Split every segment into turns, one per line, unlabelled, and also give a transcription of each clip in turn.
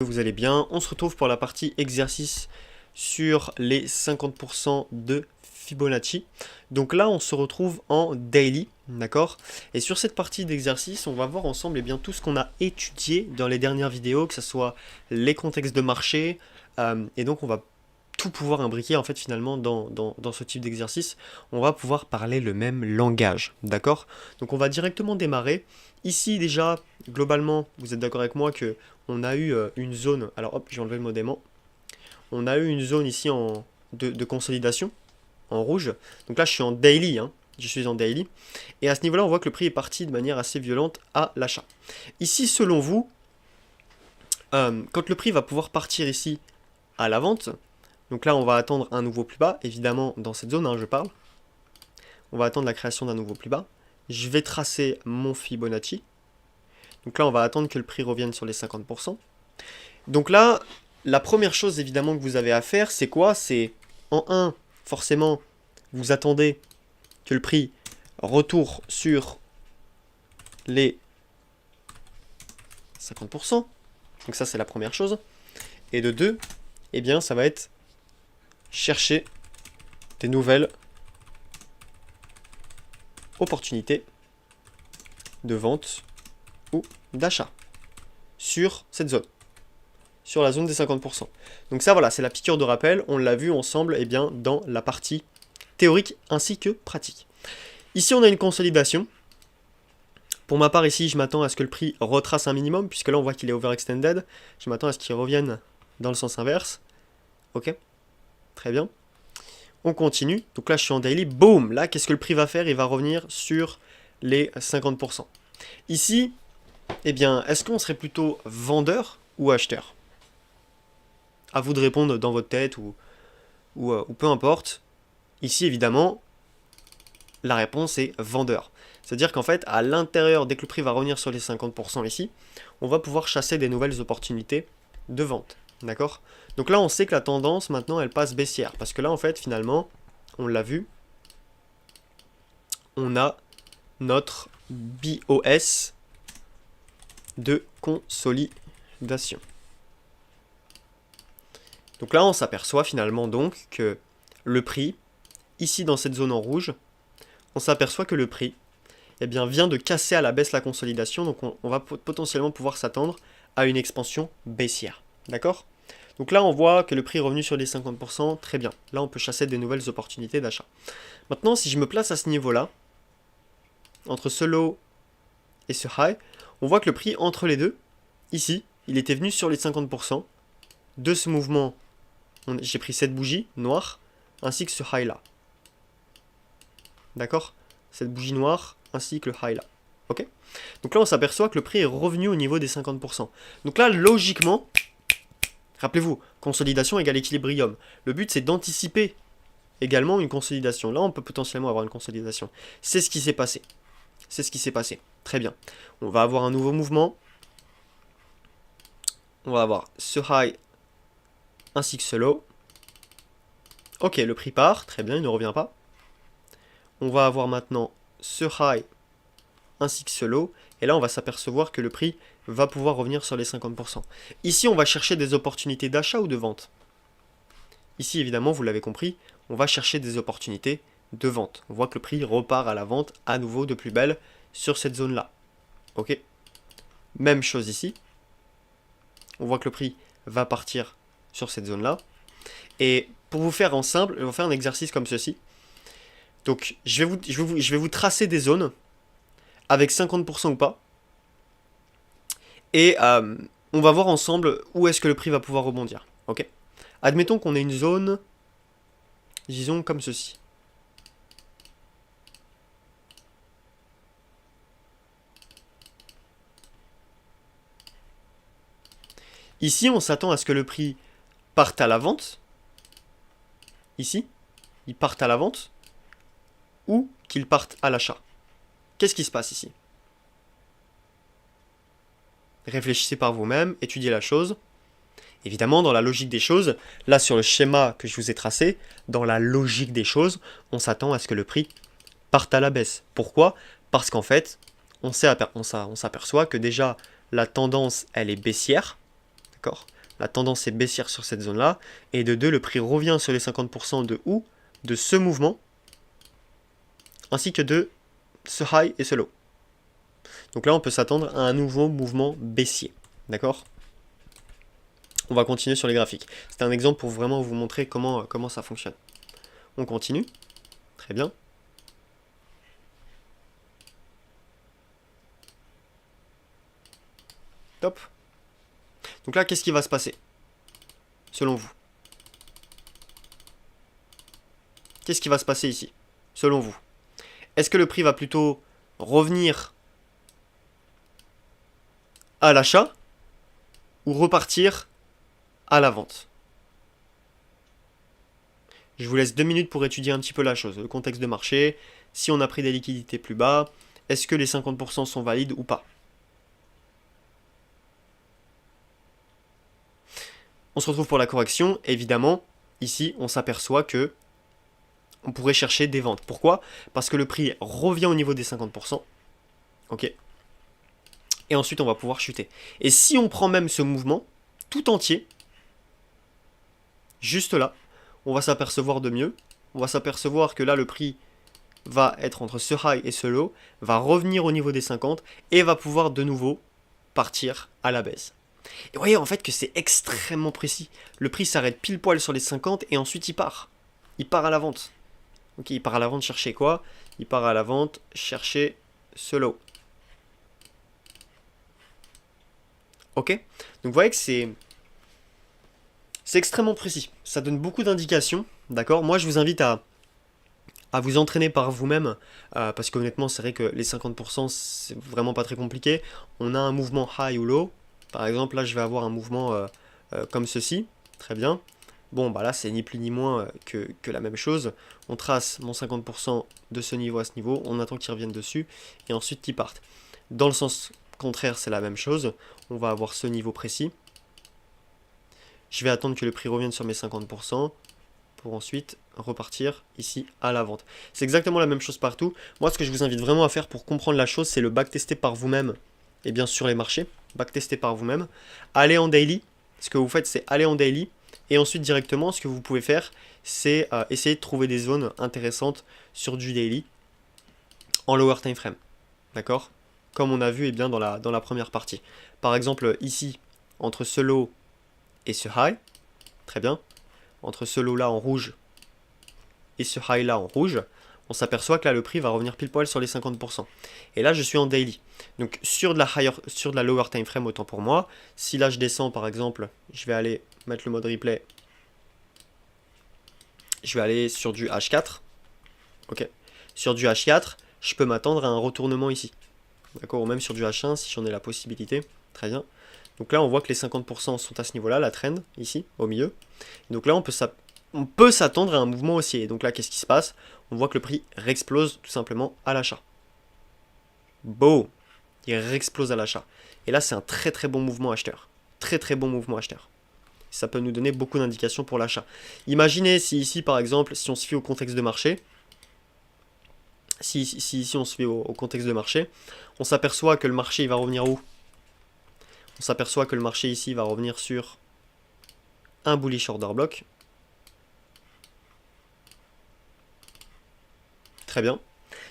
Vous allez bien, on se retrouve pour la partie exercice sur les 50% de Fibonacci. Donc là on se retrouve en daily, d'accord? Et sur cette partie d'exercice, on va voir ensemble tout ce qu'on a étudié dans les dernières vidéos, que ce soit les contextes de marché, et donc on va tout pouvoir imbriquer en fait finalement dans ce type d'exercice. On va pouvoir parler le même langage, d'accord? Donc on va directement démarrer. Ici déjà, globalement, vous êtes d'accord avec moi que on a eu une zone, alors hop, j'ai enlevé le mot d'aimant, on a eu une zone ici de consolidation, en rouge, donc là je suis en daily, je suis en daily, et à ce niveau-là on voit que le prix est parti de manière assez violente à l'achat. Ici selon vous, quand le prix va pouvoir partir ici à la vente, donc là on va attendre un nouveau plus bas, évidemment dans cette zone, je parle, on va attendre la création d'un nouveau plus bas, je vais tracer mon Fibonacci, donc là on va attendre que le prix revienne sur les 50%. Donc là, la première chose évidemment que vous avez à faire, c'est quoi? C'est en 1, forcément, vous attendez que le prix retourne sur les 50%. Donc ça c'est la première chose. Et de 2, eh bien ça va être chercher des nouvelles opportunités de vente ou d'achat sur cette zone, sur la zone des 50%. Donc ça voilà, c'est la piqûre de rappel, on l'a vu ensemble dans la partie théorique ainsi que pratique. Ici on a une consolidation. Pour ma part ici je m'attends à ce que le prix retrace un minimum, puisque là on voit qu'il est overextended. Je m'attends à ce qu'il revienne dans le sens inverse. Ok, très bien. On continue, donc là je suis en daily, boum, là qu'est-ce que le prix va faire? Il va revenir sur les 50%. Ici, est-ce qu'on serait plutôt vendeur ou acheteur? À vous de répondre dans votre tête ou peu importe. Ici, évidemment, la réponse est vendeur. C'est-à-dire qu'en fait, à l'intérieur, dès que le prix va revenir sur les 50% ici, on va pouvoir chasser des nouvelles opportunités de vente. D'accord? Donc là, on sait que la tendance, maintenant, elle passe baissière. Parce que là, en fait, finalement, on l'a vu, on a notre BOS de consolidation. Donc là, on s'aperçoit finalement donc que le prix, ici dans cette zone en rouge, on s'aperçoit que le prix vient de casser à la baisse la consolidation, donc on va potentiellement pouvoir s'attendre à une expansion baissière. D'accord? Donc là, on voit que le prix est revenu sur les 50%, très bien. Là, on peut chasser des nouvelles opportunités d'achat. Maintenant, si je me place à ce niveau-là, entre ce low et ce high, on voit que le prix entre les deux, ici, il était venu sur les 50%. De ce mouvement, j'ai pris cette bougie noire, ainsi que ce high là. D'accord? Cette bougie noire, ainsi que le high là. Ok? Donc là, on s'aperçoit que le prix est revenu au niveau des 50%. Donc là, logiquement, rappelez-vous, consolidation égale équilibrium. Le but, c'est d'anticiper également une consolidation. Là, on peut potentiellement avoir une consolidation. C'est ce qui s'est passé. C'est ce qui s'est passé. Très bien. On va avoir un nouveau mouvement. On va avoir ce high ainsi que ce low. Ok, le prix part. Très bien, il ne revient pas. On va avoir maintenant ce high ainsi que ce low. Et là, on va s'apercevoir que le prix va pouvoir revenir sur les 50%. Ici, on va chercher des opportunités d'achat ou de vente. Ici, évidemment, vous l'avez compris, on va chercher des opportunités de vente. On voit que le prix repart à la vente à nouveau de plus belle sur cette zone-là. Ok? Même chose ici. On voit que le prix va partir sur cette zone-là. Et pour vous faire en simple, on va faire un exercice comme ceci. Donc, je vais vous tracer des zones avec 50% ou pas. Et on va voir ensemble où est-ce que le prix va pouvoir rebondir. Ok? Admettons qu'on ait une zone, disons comme ceci. Ici, on s'attend à ce que le prix parte à la vente. Ici, il parte à la vente. Ou qu'il parte à l'achat. Qu'est-ce qui se passe ici? Réfléchissez par vous-même, étudiez la chose. Évidemment, dans la logique des choses, là sur le schéma que je vous ai tracé, dans la logique des choses, on s'attend à ce que le prix parte à la baisse. Pourquoi? Parce qu'en fait, on s'aperçoit que déjà la tendance, elle est baissière. D'accord? La tendance est baissière sur cette zone-là. Et de 2, le prix revient sur les 50% de où? De ce mouvement, ainsi que de ce high et ce low. Donc là, on peut s'attendre à un nouveau mouvement baissier. D'accord? On va continuer sur les graphiques. C'est un exemple pour vraiment vous montrer comment ça fonctionne. On continue. Très bien. Top. Donc là, qu'est-ce qui va se passer? Selon vous? Qu'est-ce qui va se passer ici? Selon vous? Est-ce que le prix va plutôt revenir à l'achat ou repartir à la vente? Je vous laisse 2 minutes pour étudier un petit peu la chose, le contexte de marché, si on a pris des liquidités plus bas, est-ce que les 50% sont valides ou pas? On se retrouve pour la correction, évidemment, ici on s'aperçoit que on pourrait chercher des ventes. Pourquoi? Parce que le prix revient au niveau des 50%, ok? Et ensuite on va pouvoir chuter. Et si on prend même ce mouvement, tout entier, juste là, on va s'apercevoir de mieux, on va s'apercevoir que là le prix va être entre ce high et ce low, va revenir au niveau des 50 et va pouvoir de nouveau partir à la baisse. Et vous voyez en fait que c'est extrêmement précis. Le prix s'arrête pile poil sur les 50 et ensuite il part. Il part à la vente. Ok, il part à la vente chercher quoi? Il part à la vente chercher ce low. Ok? Donc vous voyez que c'est extrêmement précis. Ça donne beaucoup d'indications. D'accord? Moi je vous invite à vous entraîner par vous-même, parce qu'honnêtement, c'est vrai que les 50%, c'est vraiment pas très compliqué. On a un mouvement high ou low. Par exemple, là, je vais avoir un mouvement comme ceci. Très bien. Bon, bah là, c'est ni plus ni moins que la même chose. On trace mon 50% de ce niveau à ce niveau. On attend qu'ils reviennent dessus. Et ensuite, qu'ils partent. Dans le sens contraire, c'est la même chose. On va avoir ce niveau précis. Je vais attendre que le prix revienne sur mes 50%. Pour ensuite repartir ici à la vente. C'est exactement la même chose partout. Moi, ce que je vous invite vraiment à faire pour comprendre la chose, c'est le backtester par vous-même, et bien sur les marchés, backtester par vous-même. Aller en daily, ce que vous faites, c'est aller en daily, et ensuite directement, ce que vous pouvez faire, c'est essayer de trouver des zones intéressantes sur du daily en lower time frame. D'accord? Comme on a vu bien dans la première partie. Par exemple, ici, entre ce low et ce high, très bien, entre ce low là en rouge et ce high là en rouge, on s'aperçoit que là le prix va revenir pile poil sur les 50%. Et là je suis en daily. Donc sur de la lower time frame, autant pour moi, si là je descends par exemple, je vais aller mettre le mode replay, je vais aller sur du H4, ok, sur du H4, je peux m'attendre à un retournement ici, d'accord, ou même sur du H1 si j'en ai la possibilité, très bien. Donc là, on voit que les 50% sont à ce niveau-là, la trend, ici, au milieu. Donc là, on peut s'attendre à un mouvement haussier. Donc là, qu'est-ce qui se passe? On voit que le prix réexplose tout simplement à l'achat. Boom! Il réexplose à l'achat. Et là, c'est un très très bon mouvement acheteur. Très très bon mouvement acheteur. Ça peut nous donner beaucoup d'indications pour l'achat. Imaginez si ici, par exemple, si on se fie au contexte de marché, si ici on se fie au contexte de marché, on s'aperçoit que le marché il va revenir où? On s'aperçoit que le marché ici va revenir sur un bullish order block. Très bien.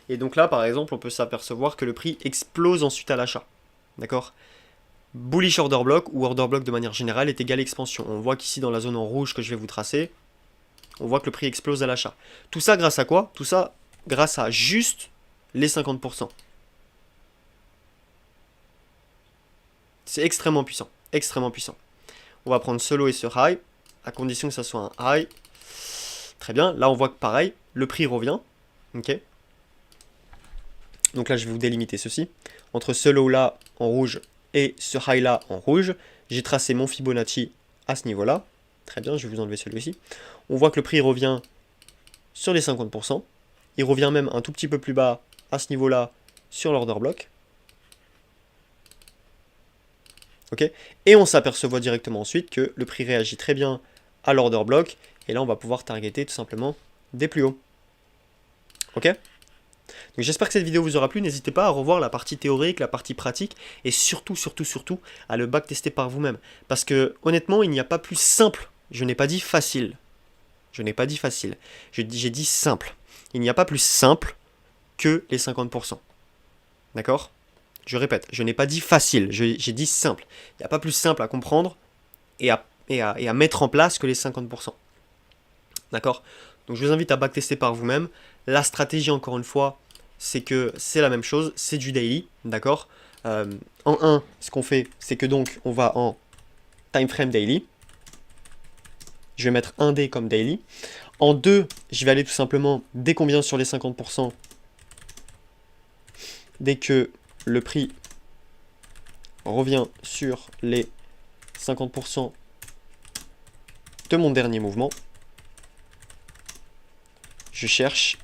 Et donc là, par exemple, on peut s'apercevoir que le prix explose ensuite à l'achat. D'accord? Bullish order block ou order block de manière générale est égal expansion. On voit qu'ici dans la zone en rouge que je vais vous tracer, on voit que le prix explose à l'achat. Tout ça grâce à quoi? Tout ça grâce à juste les 50%. C'est extrêmement puissant. Extrêmement puissant. On va prendre ce low et ce high, à condition que ça soit un high. Très bien. Là, on voit que pareil, le prix revient. Ok. Donc là, je vais vous délimiter ceci. Entre ce low là en rouge et ce high là en rouge, j'ai tracé mon Fibonacci à ce niveau-là. Très bien, je vais vous enlever celui-ci. On voit que le prix revient sur les 50%. Il revient même un tout petit peu plus bas à ce niveau-là sur l'order block. Ok. Et on s'aperçoit directement ensuite que le prix réagit très bien à l'order block. Et là, on va pouvoir targeter tout simplement des plus hauts. Ok. Donc j'espère que cette vidéo vous aura plu, n'hésitez pas à revoir la partie théorique, la partie pratique, et surtout, surtout, à le backtester par vous-même. Parce que honnêtement, il n'y a pas plus simple, je n'ai pas dit facile, j'ai dit simple. Il n'y a pas plus simple que les 50%. D'accord? Je répète, je n'ai pas dit facile, j'ai dit simple. Il n'y a pas plus simple à comprendre et à mettre en place que les 50%. D'accord? Donc je vous invite à backtester par vous-même. La stratégie, encore une fois, c'est que c'est la même chose, c'est du daily, d'accord? En 1, ce qu'on fait, c'est que donc on va en time frame daily. Je vais mettre 1D comme daily. En 2, je vais aller tout simplement, dès qu'on vient sur les 50%, dès que le prix revient sur les 50% de mon dernier mouvement, je cherche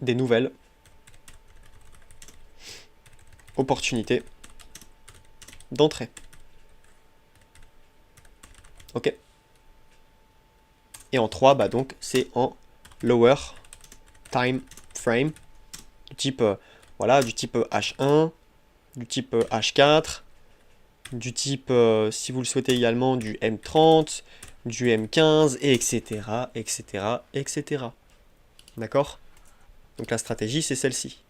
des nouvelles opportunités d'entrée. Ok. Et en 3, bah donc c'est en lower time frame, du type voilà, du type H1, du type H4, du type, si vous le souhaitez également, du M30, du M15, et etc., etc., etc. D'accord? Donc la stratégie, c'est celle-ci.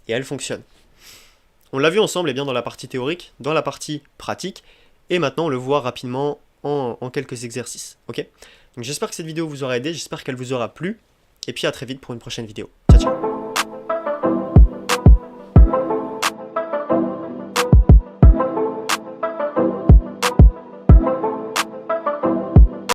Et elle fonctionne. On l'a vu ensemble, et bien dans la partie théorique, dans la partie pratique, et maintenant on le voit rapidement en quelques exercices. Ok? Donc j'espère que cette vidéo vous aura aidé, j'espère qu'elle vous aura plu, et puis à très vite pour une prochaine vidéo.